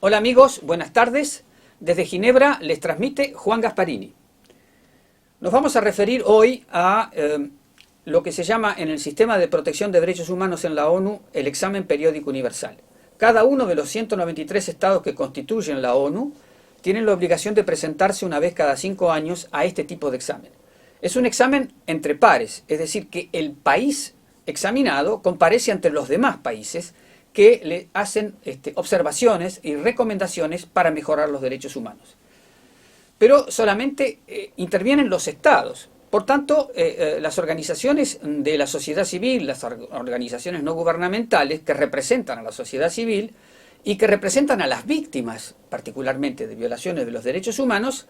Hola amigos, buenas tardes. Desde Ginebra les transmite Juan Gasparini. Nos vamos a referir hoy a lo que se llama en el Sistema de Protección de Derechos Humanos en la ONU el examen periódico universal. Cada uno de los 193 estados que constituyen la ONU tienen la obligación de presentarse una vez cada 5 años a este tipo de examen. Es un examen entre pares, es decir, que el país examinado comparece ante los demás países que le hacen observaciones y recomendaciones para mejorar los derechos humanos. Pero solamente intervienen los estados. Por tanto, las organizaciones de la sociedad civil, las organizaciones no gubernamentales que representan a la sociedad civil y que representan a las víctimas, particularmente de violaciones de los derechos humanos,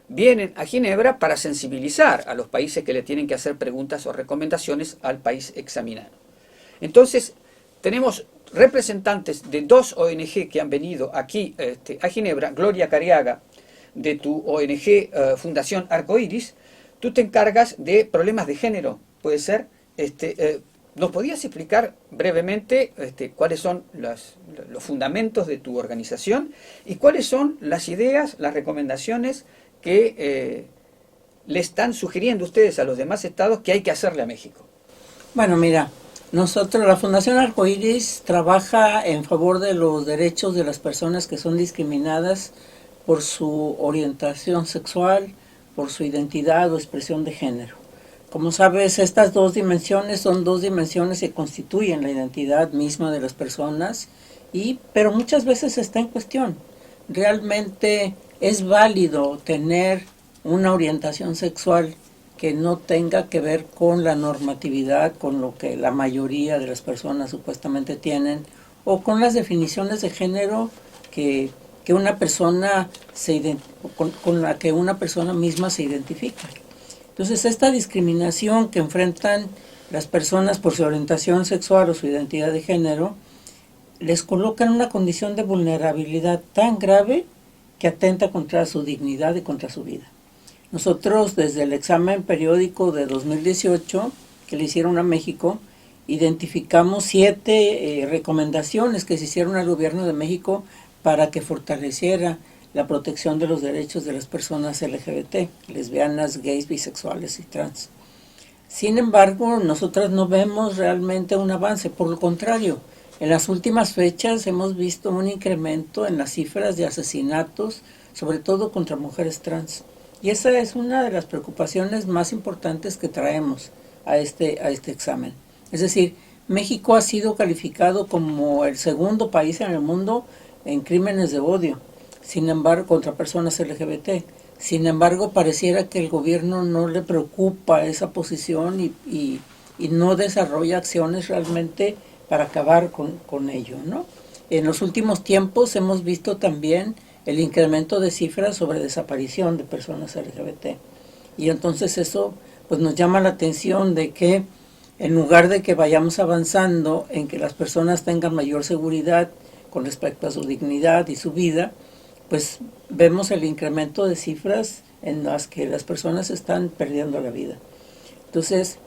vienen a Ginebra para sensibilizar a los países que le tienen que hacer preguntas o recomendaciones al país examinado. Entonces, tenemos representantes de dos ONG que han venido aquí a Ginebra. Gloria Cariaga, de tu ONG Fundación Arcoiris, tú te encargas de problemas de género, ¿puede ser? ¿Nos podías explicar brevemente cuáles son los fundamentos de tu organización y cuáles son las ideas, las recomendaciones que le están sugiriendo ustedes a los demás estados que hay que hacerle a México? Bueno, mira, nosotros, la Fundación Arcoiris, trabaja en favor de los derechos de las personas que son discriminadas por su orientación sexual, por su identidad o expresión de género. Como sabes, estas dos dimensiones son dos dimensiones que constituyen la identidad misma de las personas, pero muchas veces está en cuestión. Realmente es válido tener una orientación sexual que no tenga que ver con la normatividad, con lo que la mayoría de las personas supuestamente tienen, o con las definiciones de género que una persona con la que una persona misma se identifica. Entonces, esta discriminación que enfrentan las personas por su orientación sexual o su identidad de género les coloca en una condición de vulnerabilidad tan grave que atenta contra su dignidad y contra su vida. Nosotros, desde el examen periódico de 2018 que le hicieron a México, identificamos 7 recomendaciones que se hicieron al gobierno de México para que fortaleciera la protección de los derechos de las personas LGBT, lesbianas, gays, bisexuales y trans. Sin embargo, nosotras no vemos realmente un avance. Por lo contrario, en las últimas fechas hemos visto un incremento en las cifras de asesinatos, sobre todo contra mujeres trans. Y esa es una de las preocupaciones más importantes que traemos a este examen. Es decir, México ha sido calificado como el segundo país en el mundo en crímenes de odio, sin embargo, contra personas LGBT. Sin embargo, pareciera que el gobierno no le preocupa esa posición y no desarrolla acciones realmente para acabar con ello, ¿no? En los últimos tiempos hemos visto también el incremento de cifras sobre desaparición de personas LGBT. Y entonces eso pues nos llama la atención de que en lugar de que vayamos avanzando en que las personas tengan mayor seguridad con respecto a su dignidad y su vida, pues vemos el incremento de cifras en las que las personas están perdiendo la vida. Entonces,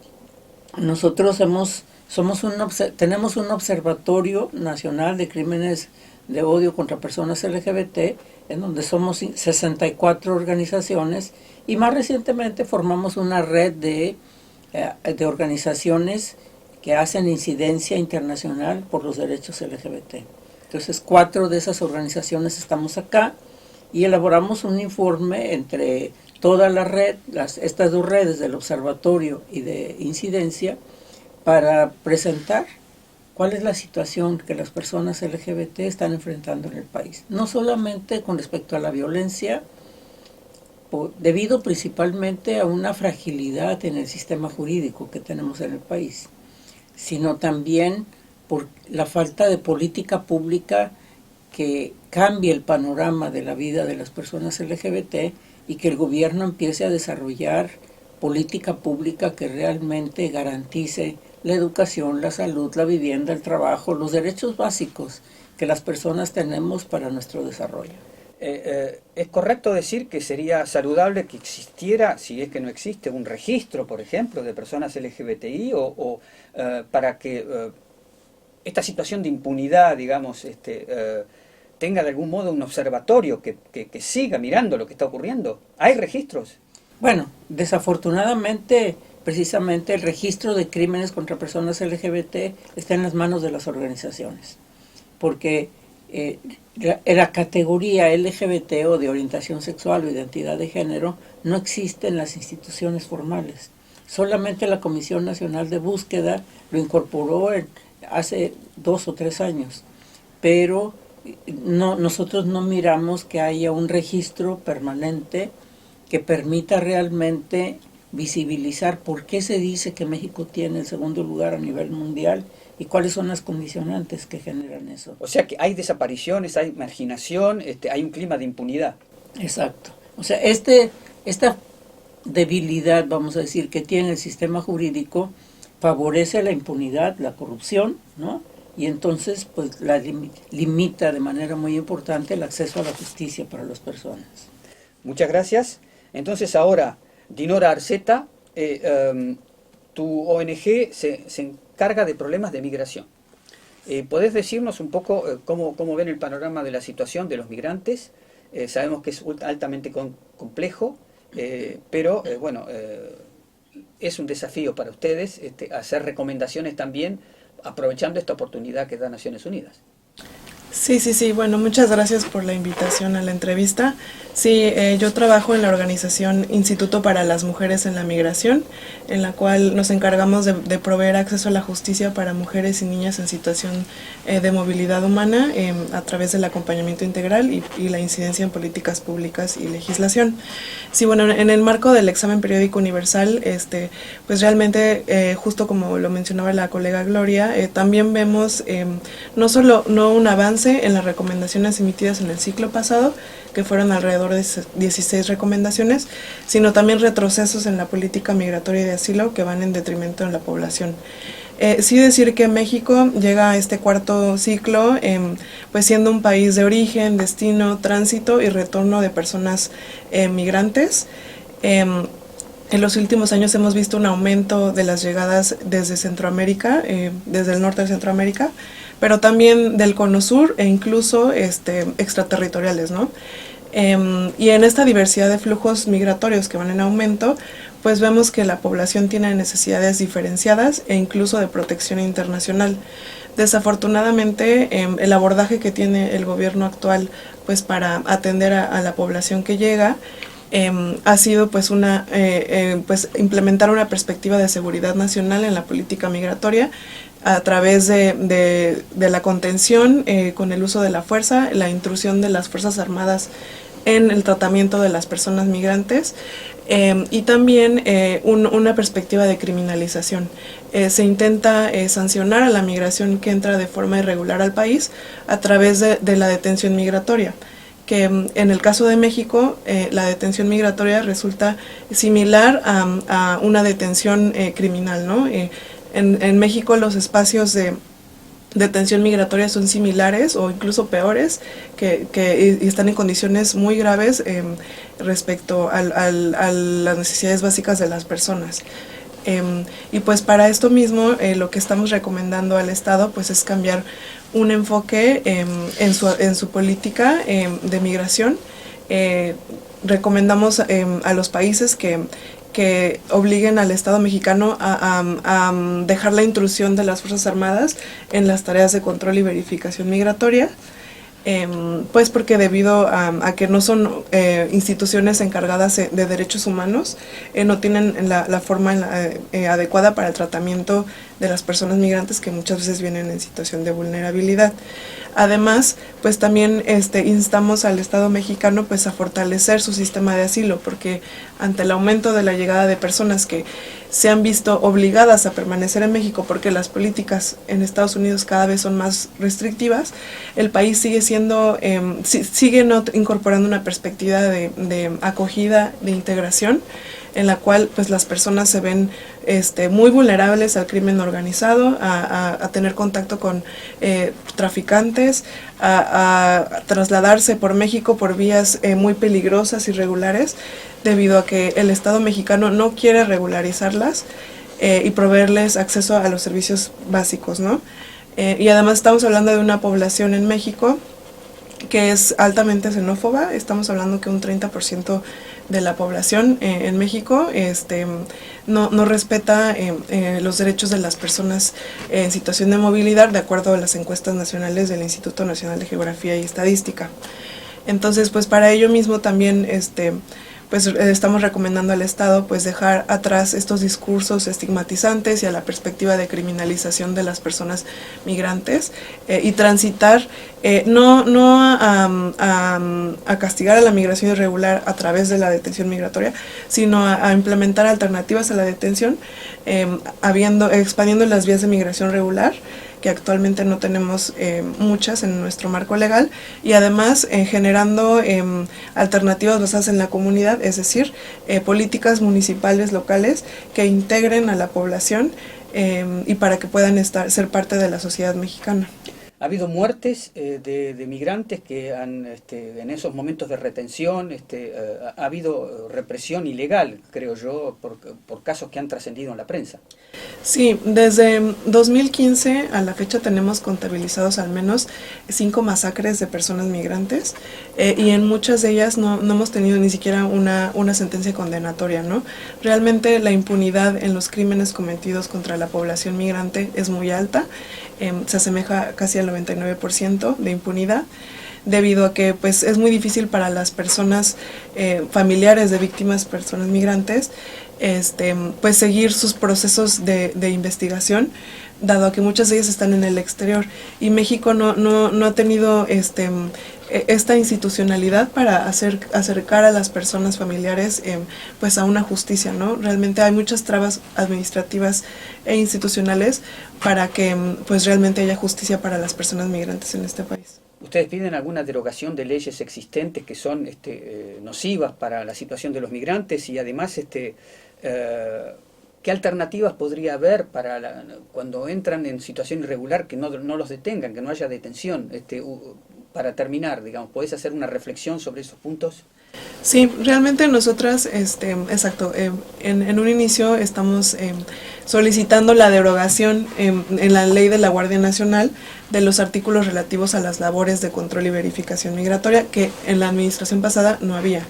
nosotros tenemos un observatorio nacional de crímenes de odio contra personas LGBT, en donde somos 64 organizaciones, y más recientemente formamos una red de organizaciones que hacen incidencia internacional por los derechos LGBT. Entonces, 4 de esas organizaciones estamos acá y elaboramos un informe entre toda la red, estas 2 redes del observatorio y de incidencia, para presentar cuál es la situación que las personas LGBT están enfrentando en el país. No solamente con respecto a la violencia, debido principalmente a una fragilidad en el sistema jurídico que tenemos en el país, sino también por la falta de política pública que cambie el panorama de la vida de las personas LGBT y que el gobierno empiece a desarrollar política pública que realmente garantice la educación, la salud, la vivienda, el trabajo, los derechos básicos que las personas tenemos para nuestro desarrollo. ¿Es correcto decir que sería saludable que existiera, si es que no existe, un registro, por ejemplo, de personas LGBTI para que esta situación de impunidad, digamos, tenga de algún modo un observatorio que siga mirando lo que está ocurriendo? ¿Hay registros? Bueno, desafortunadamente, precisamente el registro de crímenes contra personas LGBT está en las manos de las organizaciones, porque la categoría LGBT o de orientación sexual o identidad de género no existe en las instituciones formales. Solamente la Comisión Nacional de Búsqueda lo incorporó hace 2 o 3 años, pero nosotros no miramos que haya un registro permanente que permita realmente visibilizar por qué se dice que México tiene el segundo lugar a nivel mundial y cuáles son las condicionantes que generan eso. O sea que hay desapariciones, hay marginación, hay un clima de impunidad. Exacto. O sea, esta debilidad, vamos a decir, que tiene el sistema jurídico favorece la impunidad, la corrupción, ¿no? Y entonces pues limita de manera muy importante el acceso a la justicia para las personas. Muchas gracias. Entonces ahora, Dinora Arceta, tu ONG se encarga de problemas de migración. ¿Podés decirnos un poco cómo ven el panorama de la situación de los migrantes? Sabemos que es altamente complejo, pero bueno, es un desafío para ustedes hacer recomendaciones también, aprovechando esta oportunidad que da Naciones Unidas. Sí, bueno, muchas gracias por la invitación a la entrevista. Sí, yo trabajo en la organización Instituto para las Mujeres en la Migración, en la cual nos encargamos de proveer acceso a la justicia para mujeres y niñas en situación de movilidad humana a través del acompañamiento integral y la incidencia en políticas públicas y legislación. Sí, bueno, en el marco del examen periódico universal, pues realmente, justo como lo mencionaba la colega Gloria, también vemos no un avance en las recomendaciones emitidas en el ciclo pasado, que fueron alrededor de 16 recomendaciones, sino también retrocesos en la política migratoria y de asilo que van en detrimento de la población. Sí decir que México llega a este cuarto ciclo pues siendo un país de origen, destino, tránsito y retorno de personas migrantes. En los últimos años hemos visto un aumento de las llegadas desde Centroamérica, desde el norte de Centroamérica, pero también del Cono Sur e incluso extraterritoriales, ¿no? Y en esta diversidad de flujos migratorios que van en aumento, pues vemos que la población tiene necesidades diferenciadas e incluso de protección internacional. Desafortunadamente, el abordaje que tiene el gobierno actual pues para atender a la población que llega ha sido pues pues implementar una perspectiva de seguridad nacional en la política migratoria a través de la contención con el uso de la fuerza, la intrusión de las Fuerzas Armadas en el tratamiento de las personas migrantes y también una perspectiva de criminalización. Se intenta sancionar a la migración que entra de forma irregular al país a través de la detención migratoria, que en el caso de México la detención migratoria resulta similar a una detención criminal, ¿no? En México los espacios de detención migratoria son similares o incluso peores y están en condiciones muy graves respecto a las necesidades básicas de las personas. Y pues para esto mismo lo que estamos recomendando al Estado pues es cambiar un enfoque en su política de migración. Recomendamos a los países que obliguen al Estado mexicano a dejar la intrusión de las Fuerzas Armadas en las tareas de control y verificación migratoria, pues porque debido a que no son instituciones encargadas de derechos humanos, no tienen la forma adecuada para el tratamiento de las personas migrantes que muchas veces vienen en situación de vulnerabilidad. Además, pues también instamos al Estado mexicano pues a fortalecer su sistema de asilo, porque ante el aumento de la llegada de personas que se han visto obligadas a permanecer en México porque las políticas en Estados Unidos cada vez son más restrictivas, el país sigue no incorporando una perspectiva de acogida, de integración, en la cual pues las personas se ven muy vulnerables al crimen organizado, a tener contacto con traficantes, a trasladarse por México por vías muy peligrosas, irregulares, debido a que el Estado mexicano no quiere regularizarlas y proveerles acceso a los servicios básicos, ¿no? Y además estamos hablando de una población en México que es altamente xenófoba. Estamos hablando que un 30% de la población en México no respeta los derechos de las personas en situación de movilidad, de acuerdo a las encuestas nacionales del Instituto Nacional de Geografía y Estadística. Entonces, pues para ello mismo también pues estamos recomendando al Estado pues dejar atrás estos discursos estigmatizantes y a la perspectiva de criminalización de las personas migrantes y transitar no a castigar a la migración irregular a través de la detención migratoria, sino a implementar alternativas a la detención, expandiendo las vías de migración regular, que actualmente no tenemos muchas en nuestro marco legal, y además generando alternativas basadas en la comunidad, es decir, políticas municipales locales que integren a la población y para que puedan ser parte de la sociedad mexicana. Ha habido muertes de migrantes que han, en esos momentos de retención, ha habido represión ilegal, creo yo, por casos que han trascendido en la prensa. Sí, desde 2015 a la fecha tenemos contabilizados al menos 5 masacres de personas migrantes y en muchas de ellas no hemos tenido ni siquiera una sentencia condenatoria, ¿no? Realmente la impunidad en los crímenes cometidos contra la población migrante es muy alta, se asemeja casi al 99% de impunidad, debido a que pues es muy difícil para las personas familiares de víctimas, personas migrantes, pues seguir sus procesos de investigación, dado a que muchas de ellas están en el exterior y México no ha tenido esta institucionalidad para acercar a las personas familiares pues a una justicia, ¿no? Realmente hay muchas trabas administrativas e institucionales para que pues realmente haya justicia para las personas migrantes en este país. ¿Ustedes piden alguna derogación de leyes existentes que son nocivas para la situación de los migrantes y además qué alternativas podría haber para cuando entran en situación irregular que no los detengan, que no haya detención? Para terminar, digamos, ¿podés hacer una reflexión sobre esos puntos? Sí, realmente nosotras, exacto, en un inicio estamos solicitando la derogación en la ley de la Guardia Nacional de los artículos relativos a las labores de control y verificación migratoria, que en la administración pasada no había.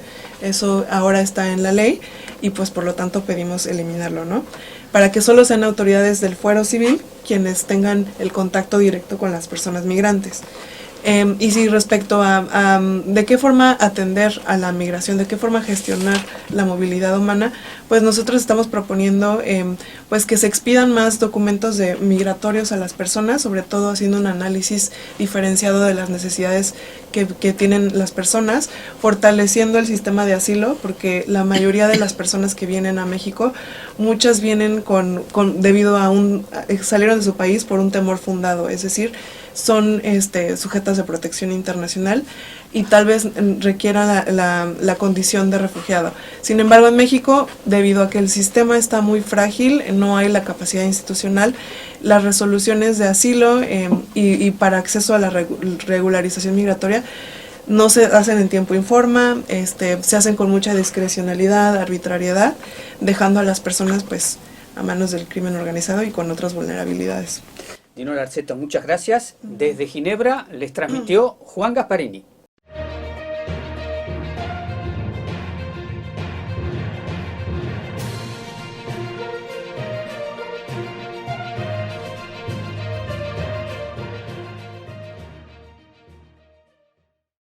Eso ahora está en la ley y pues por lo tanto pedimos eliminarlo, ¿no? Para que solo sean autoridades del fuero civil quienes tengan el contacto directo con las personas migrantes. Y sí, respecto a de qué forma atender a la migración, de qué forma gestionar la movilidad humana, pues nosotros estamos proponiendo pues que se expidan más documentos migratorios a las personas, sobre todo haciendo un análisis diferenciado de las necesidades que tienen las personas, fortaleciendo el sistema de asilo, porque la mayoría de las personas que vienen a México, muchas vienen debido a salieron de su país por un temor fundado, es decir, son sujetas de protección internacional y tal vez requiera la condición de refugiado. Sin embargo, en México, debido a que el sistema está muy frágil, no hay la capacidad institucional, las resoluciones de asilo y para acceso a la regularización migratoria no se hacen en tiempo y forma, se hacen con mucha discrecionalidad, arbitrariedad, dejando a las personas pues a manos del crimen organizado y con otras vulnerabilidades. Dinora Arceto, muchas gracias. Desde Ginebra les transmitió Juan Gasparini.